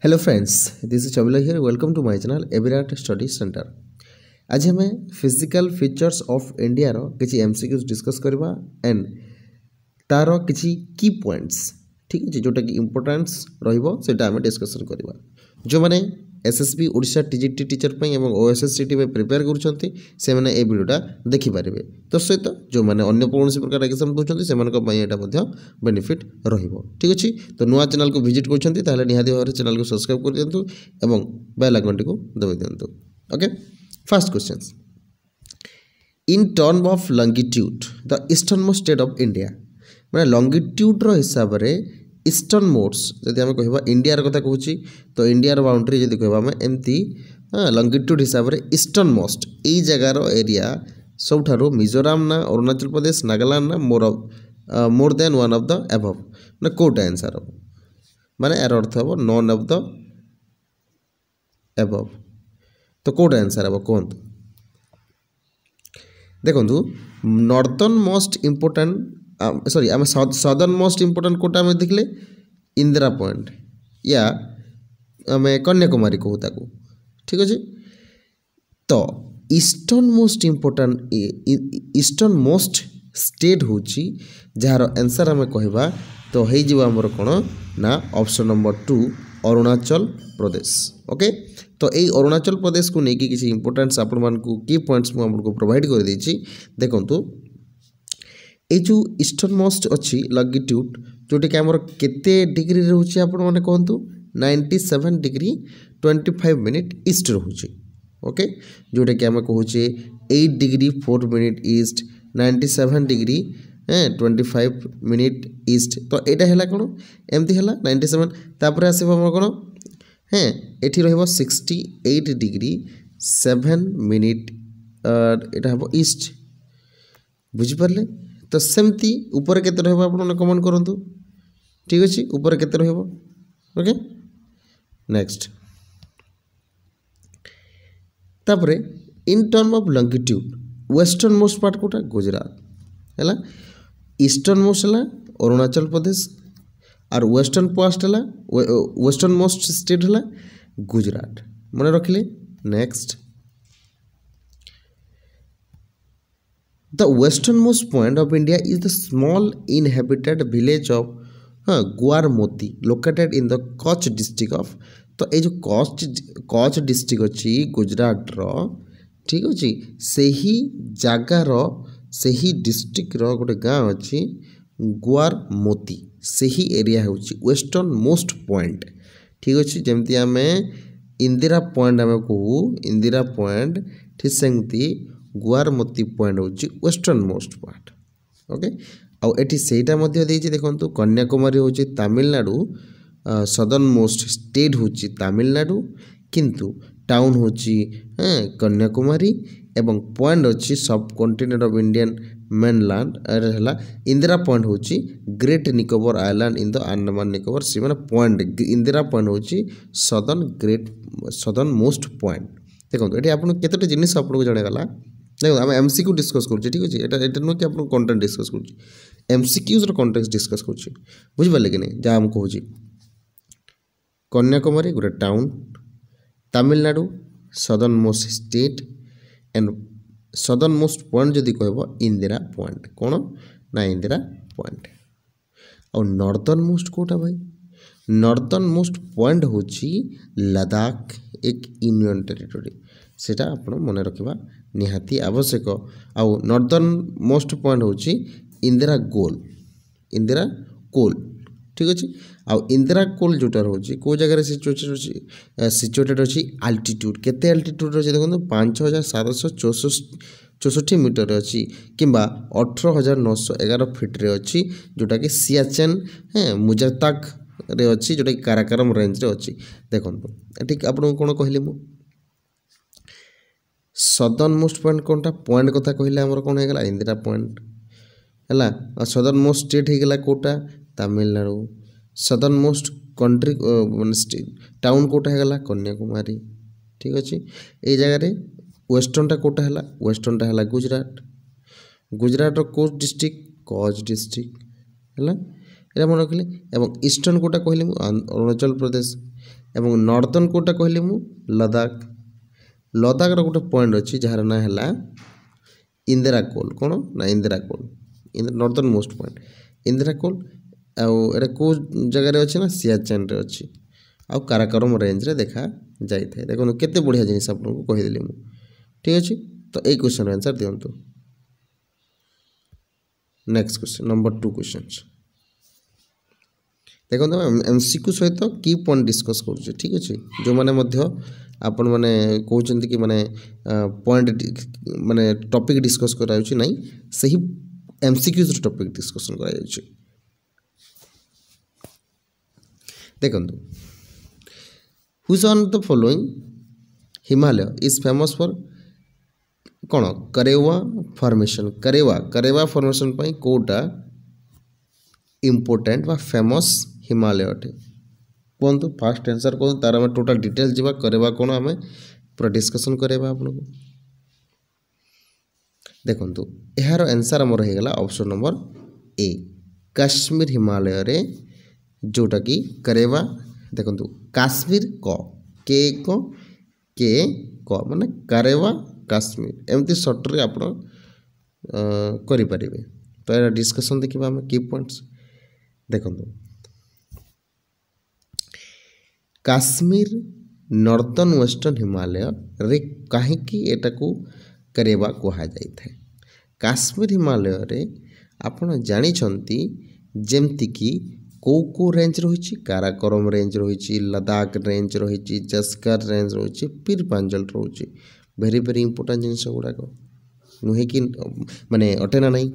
Hello friends, this is Chabila here. Welcome to my channel Avirat study centre. आज हमें physical features of India रो किसी MCQs discuss करबा and तार किसी की पॉइंट्स ठीक है जोटा कि इंपोर्टेंस रहिबो सेटा हमें डिस्कशन करबा। जो माने एसएसबी ओडिशा टीजीटी टीचर पई एवं ओएसएससीटी पे प्रिपेयर करूछंती से माने ए वीडियोटा देखि पारिबे। तो सहित जो माने अन्य कोनोसी प्रकार एग्जाम दोछंती से मानक पई एटा मध्ये बेनिफिट रहिबो। ठीक अछि, तो नुआ चैनल को विजिट करछंती ताले निहाती भाबरे चैनल को सब्सक्राइब कर दियंतु एवं बेल आइकन को दबाइ दियंतु। Okay, first questions. In term of longitude the eastern most state of India माने लॉन्गिट्यूड रो हिसाब रे ईस्टर्न मोस्ट जदि आम कह इंडिया कथा कहूँ तो इंडिया बाउंड्री जब कह एमती लॉन्गिट्यूड हिसाब से ईस्टर्न मोस्ट यही जगार एरिया सबुठारु मिजोराम ना अरुणाचल प्रदेश नागालैंड ना more than one of the above ना कोटा आंसर हम माने यार अर्थ हम नॉन ऑफ द एबव। तो कोटा आंसर हम कहतु देखु नॉर्दर्न मोस्ट इम्पोर्टेंट सॉरी आम सदर्न मोस्ट इम्पोर्टेंट कोटा में देखले इंदिरा पॉइंट या आम कन्याकुमारी कहू ताकू। ठीक अच्छे, तो eastern most important eastern most state हूँ जार आंसर आम कहवा तो होमर कौन ना option number 2 Arunachal Pradesh. Okay, तो यही अरुणाचल प्रदेश को लेकिन किसी इंपोर्टेंस आपण की पॉइंट्स मुझे प्रोवाइड कर देछि। देखंतु ये जो ईस्टर्न मोस्ट अच्छी लॉन्गिट्यूड जोटा कि आमर केते डिग्री रोचे आपण माने कहतु 97 डिग्री 25 मिनिट ईस्ट रोचे। ओके, जोटा कि आम कहूँ 8 degree 4 minute east 97 degree 25 minute east. तो यहाँ है कौन एमती है 97 तापर आसब कौन हाँ ये रहा 68 डिग्री 7 मिनिट यहाँ हम ईस्ट। बुझिपारे तो सेमती ऊपर केते रहबो आपण कमेंट करंतु। ठीक अछि, ऊपर केते रहबो। ओके, नेक्स्ट तापरे in term of longitude western most part कोटा गुजरात हैला, ईस्टर्न मोस्ट हैला अरुणाचल प्रदेश और वेस्टर्न पार्ट हैला वेस्टर्न मोस्ट स्टेट हैला गुजरात। मन रखिले। Next the westernmost point of India is the small inhabited village of Guarmoti located in the Kutch district of तो ये जो कच्छ डिस्ट्रिक्ट अच्छी गुजरात रो ठीक अच्छे से ही जगार से ही डिस्ट्रिक्ट रो गोटे गाँव अच्छी गुआरमोती से ही एरिया हूँ वेस्टर्न मोस्ट पॉइंट। ठीक अच्छे, जमती आम इंदिरा पॉइंट आम कहू इंदिरा पॉइंट ठीक सेमती गुआरमती पॉइंट हूँ वेस्टर्न मोस्ट पार्ट। ओके, आउ एटी सेटा मध्य देछि देखंतु कन्याकुमारी हूँ तमिलनाडु सदर्न मोस्ट स्टेट हूँ तमिलनाडु किंतु टाउन हूँ कन्याकुमारी एवं पॉइंट अच्छी सब कॉन्टिनेंट ऑफ इंडियन मेनलैंड है इंदिरा पॉइंट हूँ great Nicobar island in the Andaman Nicobar sea मैंने पॉइंट इंदिरा पॉइंट हूँ सदर्न मोस्ट पॉइंट। देखो ये आप केतोटी जिनिस आपको जनागला देखो आम एमसीक्यू डिस्कस करुचे। ठीक अच्छे, ये नुह कि आप कंटेंट डिस्कस कर एमसीक्यूज कंटेंट डिस्कस कर बुझिपारे कि नहीं जहाँ हम कहूँ कन्याकुमारी गोटे town Tamil Nadu southern most state and southern most point जदि कह इंदिरा पॉइंट कौन ना इंदिरा पॉइंट। और नॉर्दर्न मोस्ट कोटा भाई नॉर्दर्न मोस्ट पॉइंट हूँ लद्दाख एक यूनियन टेरिटोरी सेटा आप मन रखा निहाती आवश्यक। आउ नॉर्दर्न मोस्ट पॉइंट हूँ इंदिरा कोल। ठीक अच्छे, आउ इंदिरा कोल जोटा रोचे कौ जगह सिचुएटेड अच्छी आल्टीट्यूड केते आल्टीट्यूड अच्छे देखो 5764 मीटर अच्छी कि 18911 फिट्रे अच्छी जोटा कि सियाचेन मुजाताक रे अच्छी जोटा कि काराकोरम रेंज रे अच्छी। देखो ठीक आपको कौन कहली मु सदर्न मोस्ट पॉइंट कौनटा पॉइंट कथा कहले आमर कौन होगा इंदिरा पॉइंट है। सदर्न मोस्ट स्टेट होगा कोटा तमिलनाडु सदर्न मोस्ट कंट्री माने टाउन कोटा होगा कन्याकुमारी। ठीक अच्छे, ये जगह वेस्टर्नटा कोटा है वेस्टर्नटा है Gujarat Gujarat coast district Kutch district है यहाँ मन रखिले। ईस्टर्न कोटा कहली अरुणाचल प्रदेश एवं नॉर्थर्न कोटा कहली मु लद्दाख लद्दाखर गोटे पॉइंट अच्छी जार ना है इंदिरा कोल कौन ना इंदिरा कोल नॉर्थर्न मोस्ट पॉइंट इंदिरा कोल आउ कौ जगार अच्छे ना सियाचेन रे अच्छी आउ काराकोरम रेंज रे देखा जाए देखो केते बढ़िया जिनिस आपको कहीदेली मु ठीक अच्छे तो यही क्वेश्चन आंसर दिंतु नेक्स्ट क्वेश्चन नंबर 2 क्वेश्चन देखो एमसीक्यू सहित की पॉइंट डिस्कस करुचे ठीक अच्छे जो मैंने आपण मैंने कहते कि माने पॉइंट माने टॉपिक डिस्कस कराउछि नहीं सही एमसीक्यूज टॉपिक डिस्कशन कराउछि देखंतु which on the following Himalaya is famous for कौन करेवा फॉर्मेशन करेवा फॉर्मेशन पई कोटा इम्पोर्टेंट वा फेमस हिमालय अटे कहतु फास्ट आंसर कहूँ तार आम टोटाल डिटेल्स जावा करेवा कौन आम पूरा डिस्कसन करेवा आपन को देखंतु यार आंसर आमर होगा option number A Kashmir Himalaya रे जोटा कि करेवा देखंतु काश्मीर के माने करेवा काश्मीर एमती सर्ट रे आप करि परिबे तो यार डिस्कशन देखिबा हम की पॉइंट्स देखंतु काश्मीर नॉर्थर्न वेस्टर्न हिमालय रे कहीं एटा को करेवा कहा जाई था काश्मीर हिमालय रे आपण जानी छंती जेमती कि को रेंज रही काराकोरम रेंज रही लद्दाख रेंज रही जस्कर रेंज रही पीर पांजल रही वेरी वेरी इंपोर्टेंट जिनस गुड़ाक नुहे कि माने अटेना नहीं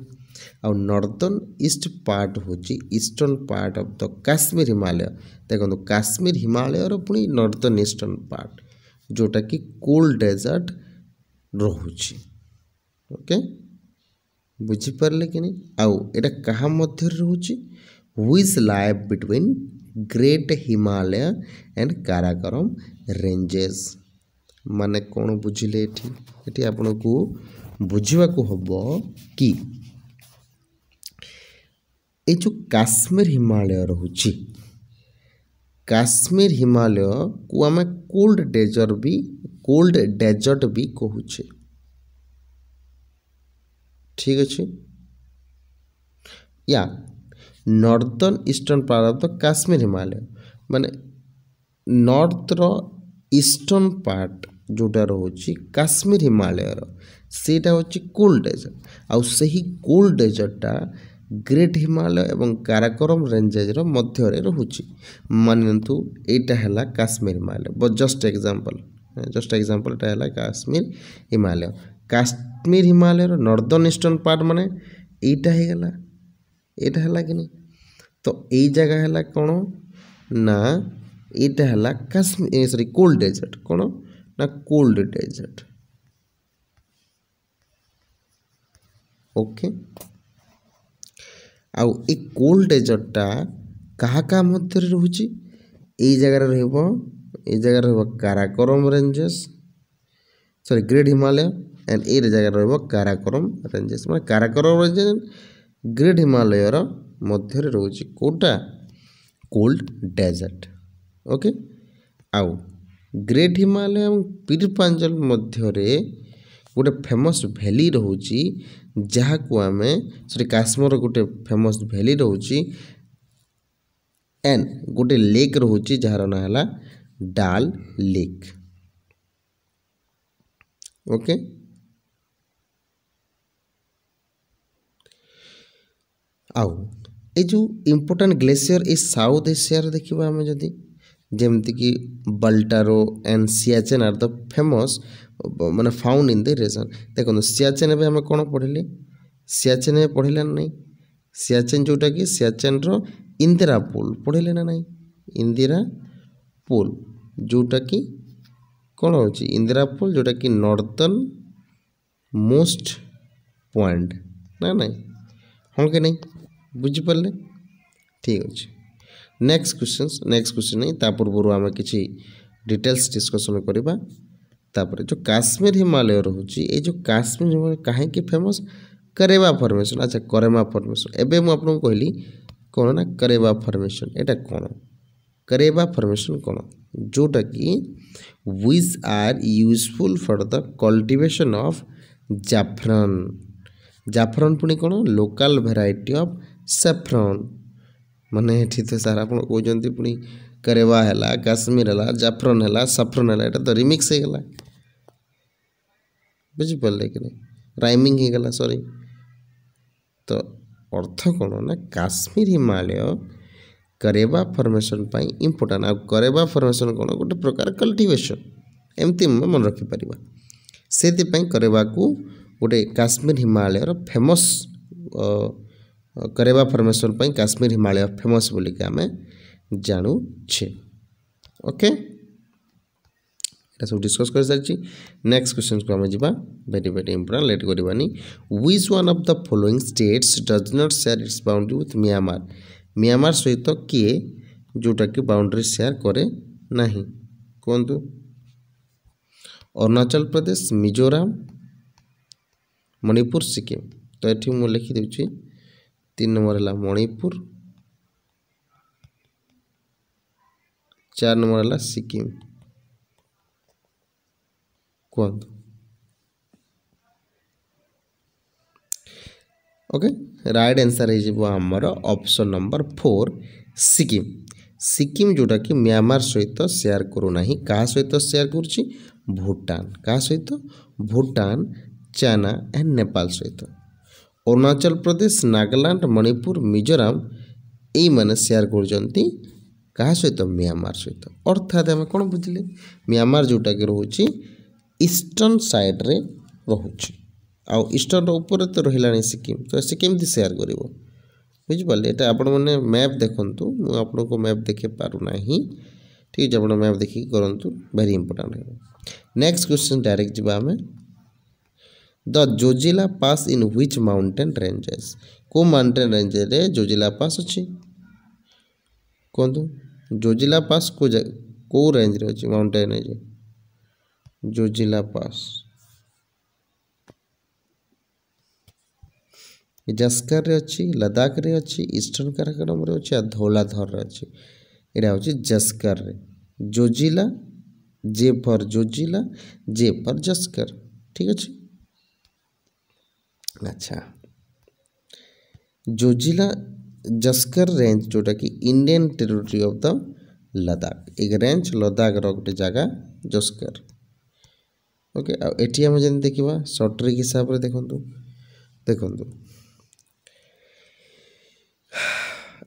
आ नॉर्थर्न ईस्ट पार्ट हूँ eastern part of the Kashmir Himalaya देखो काश्मीर हिमालय पुणी नॉर्थर्न ईस्टर्न पार्ट जोटा कि कोल्ड डेजर्ट रोचे ओके बुझीपारे कि नहीं आउ एटा कहा मध्य रोचे which lie between great Himalaya and Karakoram ranges माने कौन बुझिले एठी आपन को बुझिबा को हबो कि ये जो काश्मीर हिमालय रोचे काश्मीर हिमालय को आम कोल्ड डेजर्ट भी कहूचे ठीक अच्छे या northern eastern part of the Kashmir Himalaya माने नॉर्थ रो ईस्टर्न पार्ट जोटा रोचे काश्मीर हिमालय सेटा होची कोल्ड डेजर्ट आउ सही कोल्ड डेजर्टा ग्रेट हिमालय एवं काराकोरम रेंजेज रो मध्य रे रोचे मानतु एटा हला Kashmir Himalaya but just example एटा हला काश्मीर हिमालय रो नॉर्थर्न ईस्टर्न पार्ट माने एटा हला कि नहीं तो यही जगह है कौन ना यहाँ है काश्मीर सॉरी कोल्ड डेजर्ट कौन ना कोल्ड डेजर्ट ओके आउ ए कोल्ड डेजर्टा क्या मध्य रोचे यही जगह रहा Karakoram ranges sorry great Himalaya and ए जगह रहा काराकोरम रेंजेस मैं काराकोरम रेंजेस ग्रेट हिमालय मध्य रोचे कोटा कोल्ड डेजर्ट ओके आउ ग्रेट हिमालय और पीर पांजल मध्य गोटे फेमस भैली रोची जहाँ को आम सॉरी काश्मीर गोटे फेमस भैली रोची एंड गोटे लेक रोची जार ना है डाल लेक ओके आउ ये जो इम्पोर्टेंट ग्लेशियर ए साउथ एशिया देखा आम जदि जमती कि Baltoro and Siachen are the famous माने फाउंड इन द रीजन देखो सियाचेन में आम कौन पढ़ले सियाचेन में पढ़ला नहीं सियाचेन जोटा कि सियाचेन रो इंदिरा पुल पढ़ले ना नहीं इंदिरा पुल जोटा कि कौन हो इंदिरा पुल जोटा कि नॉर्थर्न मोस्ट पॉइंट ना नहीं हाँ कि नहीं बुझीपारे ठीक अच्छे नेक्स्ट क्वेश्चन नहीं ता पूर्व आम किसी डिटेल्स डिस्कसन करवा जो काश्मीर हिमालय रोचे ये जो काश्मीर हिमालय कहीं फेमस करेवा फॉर्मेशन अच्छा करेवा फॉर्मेशन एवं मुझे कहली कौन ना करेवा फॉर्मेशन एटा कौन करेबा फॉर्मेशन कौन जोटा कि which are useful for the cultivation of जाफरान जाफरान पुणी कौन लोकल भेराइटी ऑफ सैफ्रॉन माने एठी तो सारा आपण कहउजंती पुणी करेवा हैला काश्मीर हैला जाफरान हैला सैफ्रॉन हैला एटा तो रिमिक्स हे गला बुझी पड़ले कि नहीं राइमिंग हे गला सॉरी तो अर्थ कौन ना काश्मीर हिमालय करेबा फॉर्मेशन पाई इंपोर्टेंट आ करेबा फॉर्मेशन कौन गोटे प्रकार कल्टिवेशन एमती मन रखिपर से करेबा को गोटे काश्मीर हिमालय फेमस करेबा फॉर्मेशन पाई काश्मीर हिमालय फेमस बोलिक आम जानुछे ओके सब डिस्कस कर सारी नेक्स्ट क्वेश्चन को आम जा वेरी वेरी इंपोर्टेंट लेट करवानी which one of the following states does not share its boundary with Myanmar Myanmar सहित किए जोटा कि बाउंड्री शेयर करे नहीं कहतु अरुणाचल प्रदेश मिजोराम मणिपुर सिक्किम तो ये मुझे लिखिदे 3 नंबर है मणिपुर 4 नंबर है सिक्किम कहतु ओके राइट आंसर है ऑप्शन नंबर 4 सिक्किम सिक्किम जोटा कि म्यांमार सहित शेयर करूना क्या सहित शेयर करुच्ची भूटान क्या सहित भूटान चाइना एंड नेपाल सहित अरुणाचल प्रदेश नागालैंड मणिपुर मिजोराम यही मैंने शेयर कर सहित म्यांमार सहित अर्थात आम कौन बुझे म्यांमार जोटा कि रोचे ईस्टर्न साइड रे रोचे आउ ईस्टर्न ऊपर तो रहा सिक्किम तो से केमती शेयर कर बुझिपारे ये आपण मैंने मैप देखूँ मुझे आपन को मैप देखे पारूना ठीक है आप मैप देखिए करूँ वेरी इंपोर्टेंट है नेक्स्ट क्वेश्चन डायरेक्ट जावा आम the Zoji La pass in which mountain ranges को माउंटेन रेंज रे जोजिला पास अच्छी कहतु जोजिला पास को रेंज रे अच्छी माउंटेन रेंज जोजिला पास जस्कर रे अच्छी लद्दाख रे अच्छी ईस्टर्न काराकोरम रे अच्छी धौलाधर रे अच्छी एटा होची जस्कर रे Zojila J for Zojila J for Zanskar ठीक अच्छे अच्छा जोजिला जस्कर रेंज जोटा कि Indian territory of the Ladakh एक रेंज लद्दाख रो गोटे जगह जस्कर ओके आ एठी हम जन देखिबा शॉर्ट ट्रिक हिसाब रे देखंतु देखंतु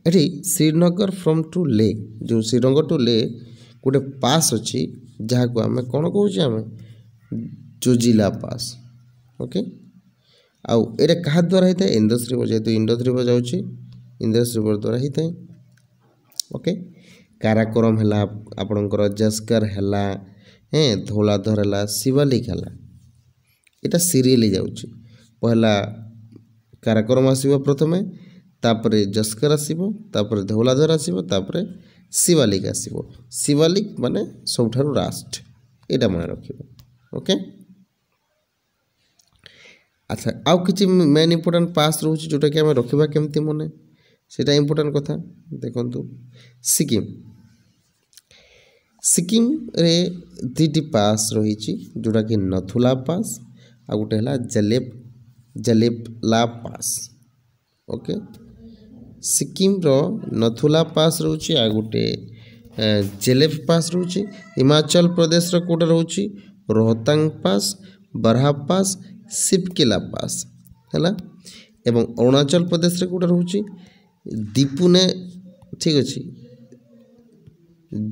एठी श्रीनगर फ्रॉम टू ले जो श्रीनगर टू ले गोटे पास अच्छी जहाँ को आम कौन कौचे आम जोजिला पास ओके आउ ये क्या द्वारा होता है इंडस रिवर जेहतु इंडस रिवर जाऊँगी इंडस रिवर द्वारा होता है ओके काराकोरम है आपणकर जस्कर है धौलाधर है शिवालिक है यहाँ सीरियली जाऊँगी पहला काराकोरम आसो प्रथमे तापरे जस्कर आसो तापरे धौलाधर आसो तापरे शिवालिक आसो शिवालिक माने सबठारु लास्ट यहाँ मन रख ओके अच्छा आउ किसी मेन इंपोर्टेंट पास रोचे जोटा कि आम रखा केमती मन से इंपोर्टेंट कथा देखु सिक्किम सिक्किम रे दुईटी पास रही जोटा कि नथुला पास आ गोटे है जलेपला पास ओके सिक्किम रो नथुला पास रोचे आ गोटे जेलेप पास रोचे हिमाचल प्रदेश रो कोटा रोचे रोहतांग पास बरहा पास सिपकिला पास है एवं अरुणाचल प्रदेश रे कोटा रोचे दीपुने ठीक अच्छे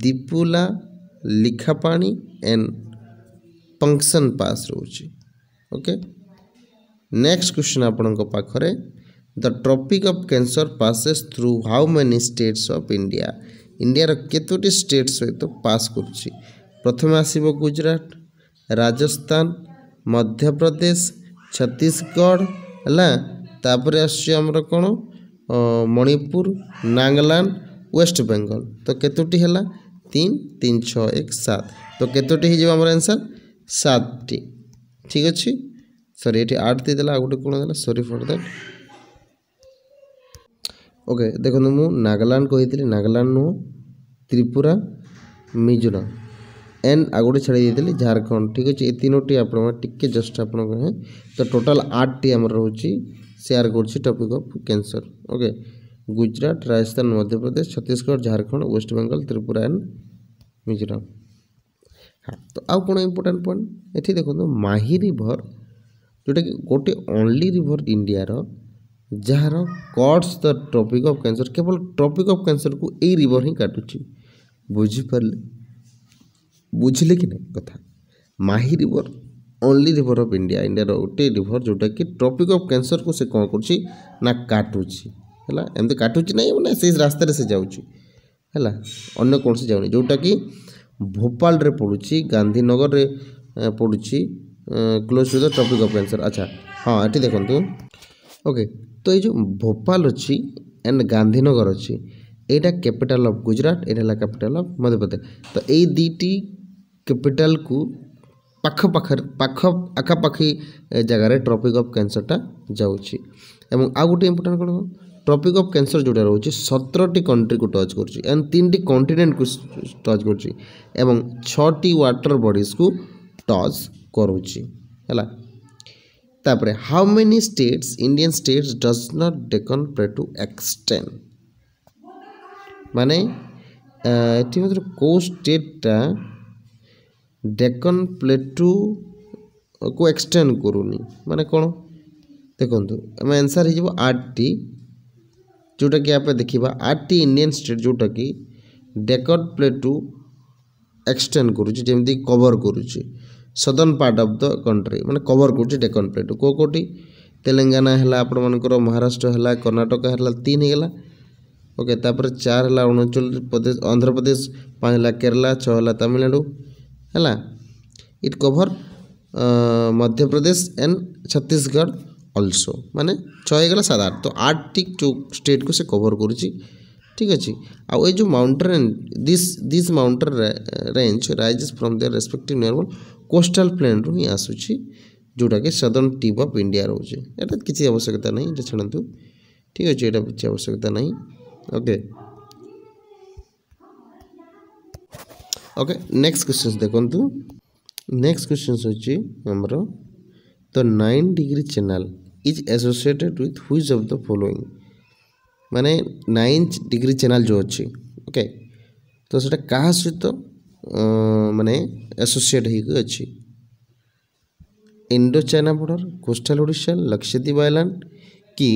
दीपुला लिखापाणी एंड पंक्शन पास रोचे ओके नेक्स्ट क्वेश्चन आपण पाखरे the tropic of cancer passes through how many states of India India केतोटी स्टेट सहित पास करुच्ची प्रथम आसब गुजरात राजस्थान मध्य प्रदेश छत्तीसगढ़ है तापर आमर कौन मणिपुर नागालैंड वेस्ट बेंगल तो केतोटी है 3 3 6 1 7 तो केतोटी हो आमर आंसर 7 टी ठीक अच्छे सॉरी ये 8 देदेला गोटे कौन देला सॉरी फॉर दैट ओके देखो मु नागालैंड कही नागालैंड नुह त्रिपुरा मिजोराम एन आगोटे छाड़ी देते झारखंड ठीक अच्छे ये तीनोटी आप टिके जस्ट आप तो टोटाल 8टी आम रोचे शेयर कर tropic of cancer okay Gujarat Rajasthan Madhya Pradesh Chhattisgarh Jharkhand West Bengal Tripura and Mizoram. हाँ तो आउ कौन इम्पोर्टाट पॉइंट ये देखो माही रिवर जोटा कि गोटे only river India jar cuts the topic of cancer केवल टॉपिक ऑफ कैंसर को यही रिवर ही काटुची बुझीपारे बुझिले कि नहीं कथा Mahi river only river of India India गोटे रिवर जोटा कि टॉपिक ऑफ कैंसर को से कौन कर ना काटुची है एमती काटुची ना मैंने से रास्तार से जाऊँगी है अन्न कौन से जाऊनी जोटा कि भोपाल रे पड़ुची गांधीनगर रे पड़ुची close to the topic of cancer. अच्छा हाँ ये देखो ओके तो ये जो भोपाल अच्छी एंड गांधीनगर अच्छी यहाँ कैपिटल ऑफ गुजरात यहाँ कैपिटल ऑफ मध्य प्रदेश तो यही दीटी कैपिटल को पाख आखापाखी जगार टॉपिक ऑफ कैंसरटा जाऊँगी एवं आ गोटे इम्पोर्टाट कौन टॉपिक ऑफ कैंसर जोटा रोचे 17टी कंट्री को टच कर एंड 3टी कॉन्टिनेंट को टच कर एवं 6टी वाटर बॉडीज को टच करुच्ची है तापर how many states Indian states does not Deccan plateau extend माने ये कौ स्टेटा डेकन प्लेटू को एक्सटेंड करूनी माने कौन देखो आम आंसर हो 8टी जोटा कि आप देखा 8टी इंडियन स्टेट जोटा कि डेकन प्लेटू एक्सटेंड करुँची कवर करुँची southern part of the country माने कवर करुँची डेकन प्लेटू कोटी तेलंगाना है आपण मानकर महाराष्ट्र है कर्णाटक है 3 होगा ओके तापर 4 है अरुणाचल प्रदेश आंध्र प्रदेश 5 है केरला 6 है तमिलनाडु है it cover Madhya Pradesh and Chhattisgarh also माने 6 होगा 7 8 तो 8टी जो स्टेट को से कवर करुँची ठीक अच्छे आउ जो mountain this mountain range rises from their respective normal coastal plain रू ही आसूची जोटा कि सदर्न टिप ऑफ इंडिया रोचे एटा किसी आवश्यकता नहीं छाड़ू ठीक अच्छे यहाँ किसी आवश्यकता नहीं ओके ओके नेक्स्ट क्वेश्चन देखो नेक्स्ट क्वेश्चन होची हमरो तो 9 degree channel is associated with which of the following माने 9 डिग्री चैनल जो अच्छी ओके तो सेटा कहा सहित माने एसोसिएट हो अच्छी Indo China border coastal Odisha Lakshadweep island कि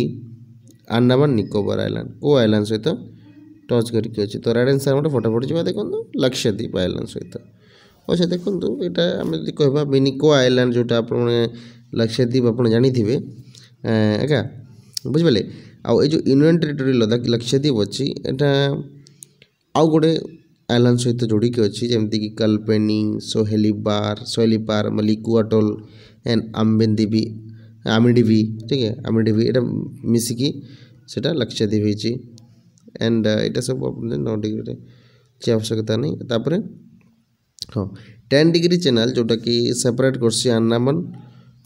अंडमान निकोबार आइलैंड को आइलैंड सहित टच करके अच्छी तो राइट आंसर गोटे फटाफट जा देखो लक्षद्वीप आइलैंड सहित अच्छा देखो यहाँ आम जब कह मिनिको आइलैंड जोटा आप लक्षद्वीप आप जानी थे एका बुझिपारे आउ जो यूनियन टेरिटोरी लद्दाख लक्षद्वीप अच्छी यहाँ आउ गोटे आइलैंड सहित जोड़िकी अच्छी जमीक कि कल्पेनी सोहेलीपार मलिकु अटोल एंड आमिडीवी ठीक है आमिडीवी यहाँ मिसिकी सेटा लक्षद्वीप होती एंड यहाँ सब 9 डिग्री से आवश्यकता नहीं तापर हाँ 10 डिग्री चैनल जोटा कि सेपरेट कर अंडमान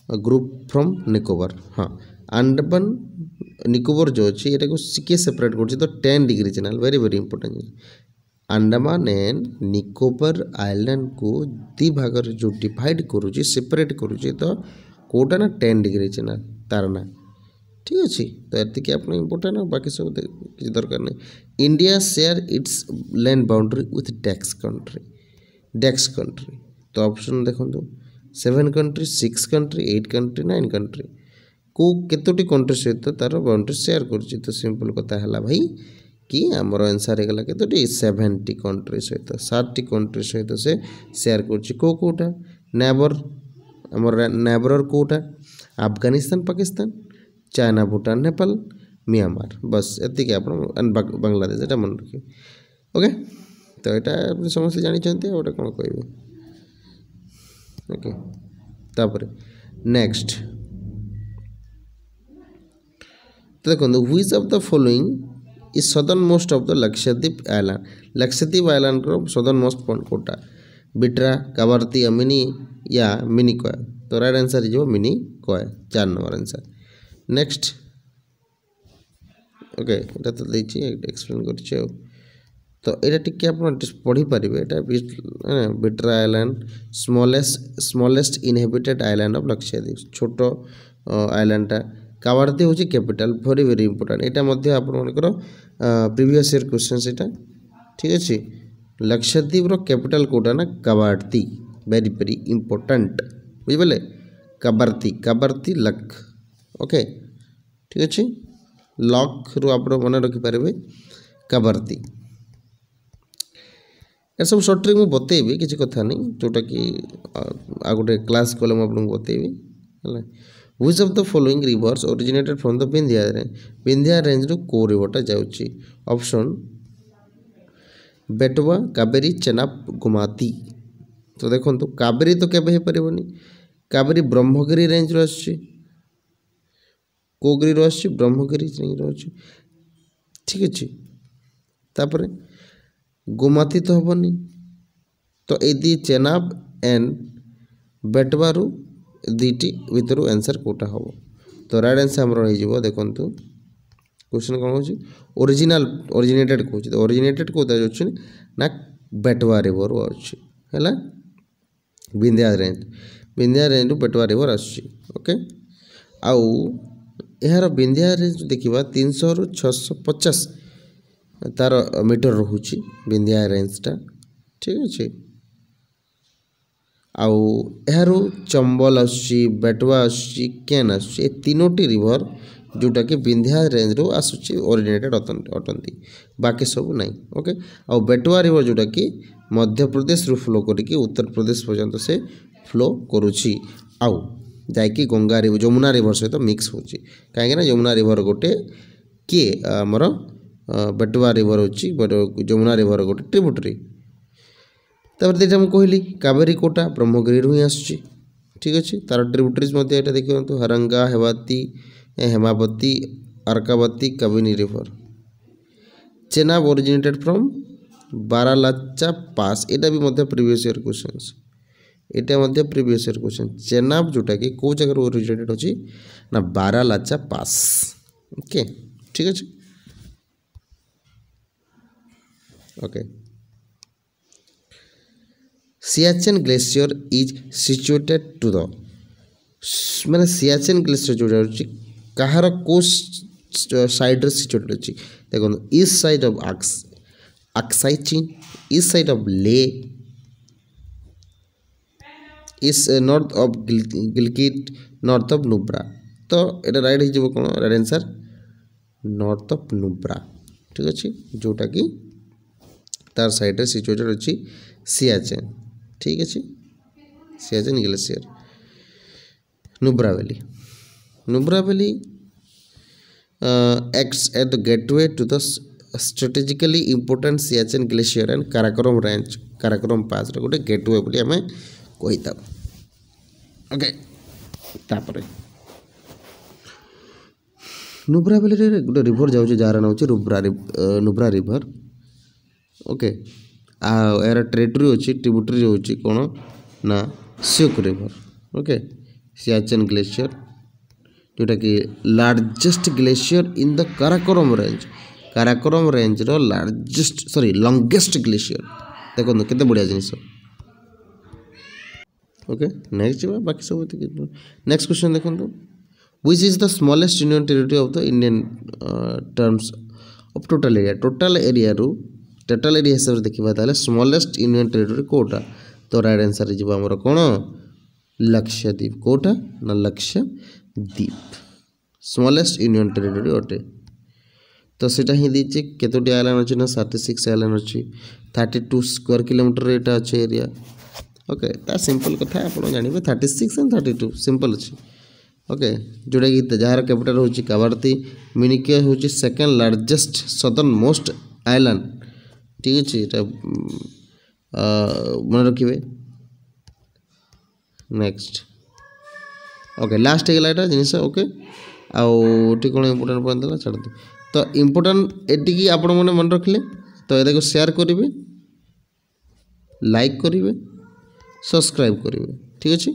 ग्रुप फ्रॉम निकोबार हाँ अंडमान निकोबार जो अच्छी यहाँ को किए सेपरेट कर तो 10 degree channel very very important Andaman and Nicobar island को 2 भाग जो डिवाइड करुँची सेपरेट करुँची तो कौटा ना 10 डिग्री चैनल तार ना ठीक अच्छे तो ये आप इम्पोर्टेंट बाकी सब किसी दरकार नहीं India share its land boundary with डेक्स कंट्री तो ऑप्शन देखो 7 कंट्री 6 कंट्री 8 कंट्री 9 कंट्री को केतोटी कंट्री सहित तार बाउंड्री शेयर कर तो सिंपल कथा है भाई कि आमर आंसर होगा केतोटी 70 कंट्री सहित 7टी कंट्री सहित से शेयर करोटा नेबर आमर नेबर कौटा अफगानिस्तान पाकिस्तान चाइना भूटान नेपाल म्यांमार बस एति आप बांग्लादेश ये मन रखिए ओके तो यहाँ समस्त जानते गोटे कौन कह ओके तापर नेक्स्ट तो देखो which of the following is southern most of the Lakshadweep island रो सदर्न मोस्ट पॉइंट कोटा बिट्रा कावारती मिनी या मिनी कोय तो राइट आंसर हो मिनी कोय 4 नंबर आंसर नेक्स्ट ओके ये तो एक्सप्लेन कर तो यहाँ टी आप पढ़ी पारे ये Bitra island smallest inhabited island of Lakshadweep छोट आइलैंडटा कावारती हूँ कैपिटल वेरी वेरी इंपोर्टेंट यहाँ आपंकर प्रीवियस ईयर क्वेश्चन सेटा ठीक अच्छे लक्षद्वीप कैपिटल कोटा ना कावारती वेरी वेरी इंपोर्टेंट बुझे काबारती काबारती लक ओके ठीक अच्छे लक रू आप मन रखिपारे काबारती ये सब सर्ट ट्रिक मुझे बतेबी किसी कथा नहीं जोटा कि आ गोटे क्लास कले मुझे बतेबी है which of the following rivers originated from the Vindhya range रू को रिवरटा जाउची ऑप्शन बेटवा कावेरी चेनाब गोमती तो देखो कावेरी तो केबे पारनी कावेरी ब्रह्मगिरी रेंज रू आसुची कोगिरी रू आसुची ब्रह्मगिरी रेंज रू आसुची ठीक अच्छे तापर गोमती तो हेनी तो ये चेनाब एंड बेटवारू दीटी भितर आंसर कोटा हम तो राइट आंसर हमर देखो क्वेश्चन कौन हो ओरिजिनल ओरिजिनेटेड कौन तो ओरिजिनेटेड कौन अच्छे ना बेटवा रिवर है विंध्या रेंज रू बेटवा रिवर आसके आउ यार विंध्या रेंज देखा 300 रू 650 तार मीटर रोचे विंध्या रेंजटा ठीक अच्छे आउ यार चंबल आसुची बेटवा आसुची केन आसुची तीनोटी रिवर जोटा कि विंध्या रेंज रू आसुची ओरिजिनेटेड अटंती बाकी सब नहीं ओके आउ बेटवा रिवर जोटा कि मध्य प्रदेश रू फ्लो करके उत्तर प्रदेश पर्यंत से फ्लो करुची आउ जाकि गंगा रिवर जमुना रिवर सहित मिक्स होची कहीं जमुना रिवर गोटे किए आमर बेटवा रिवर होची जमुना रिवर गोटे ट्रिब्यूटरी तापर देखिए मुझे कहली कावेरी कोटा ब्रह्मगिरी ही आसुची ठीक अच्छे तार ट्रिब्यूटरीज देखिए हरंगा हेवाती Hemavati Arkavati Kabini river Chenab originated from Baralacha pass यहाँ भी मध्य प्रीवियस ईयर क्वेश्चन यहाँ प्रीवियस ईयर क्वेश्चन चेनाब जोटा कि कौ जगह ओरिजिनेटेड होची ना बारालाचा पास ओके ठीक अच्छे okay Siachen glacier is situated to the माने सियाचेन ग्लेशियर जो जाउची कहार को साइड रे सिचुएटेड अछि देखो ईस्ट साइड ऑफ अक्साई चीन ईस्ट साइड ऑफ ले east north of Gilgit north of Nubra तो एटा राइट हो कौन right answer north of Nubra ठीक अच्छे जोटा कि तार साइड रे सिचुएटेड अच्छी सियाचेन ठीक अच्छे Siachen glacier Nubra valley acts at the gateway to the strategically important Siachen glacier and Karakoram range Karakoram pass रे गोटे गेटवे बोली आमे कहिता ओके तापर नुब्रा वैली रे गोटे रिवर जाउची जार ना होची नुब्रा रिवर ओके यार टेरिटरी अच्छी ट्रिब्यूटरी होची कौन ना Shyok river okay Siachen glacier जोटा कि largest glacier in the Karakoram range रो लार्जेस्ट सॉरी लॉन्गेस्ट ग्लेशियर देखो केते बढ़िया जिनिस ओके नेक्स्ट बाकी सब नेक्स्ट क्वेश्चन देखो which is the smallest union territory of the Indian terms of total area total area हिसाब से देखा स्मॉलेस्ट यूनियन टेरिटरी कोटा तो राइट आंसर आमर कौन लक्षद्वीप कोटा ना लक्षद्वीप स्मॉलेस्ट यूनियन टेरिटरी अटे तो सीटा ही दीजिए केतोटी आइलैंड अच्छी ना 36 आइलैंड अच्छी 32 स्क्वायर किलोमीटर एटा अच्छे एरिया ओके ता सिंपल कथा आप जानवे 36 एंड 32 सिंपल अच्छी ओके जोटा कि जार कैपिटल होची कावारती मिनिके होची second largest southern most island ठीक अच्छे मन रखिए नेक्स्ट ओके लास्ट है जिनस ओके आउ कौन इम्पोर्टेंट पॉइंट था छाड़ तो इम्पोर्टेंट एटिकी आपण मैंने मन रखिले तो ये शेयर करेंगे लाइक करेंगे सब्सक्राइब करेंगे ठीक अच्छे।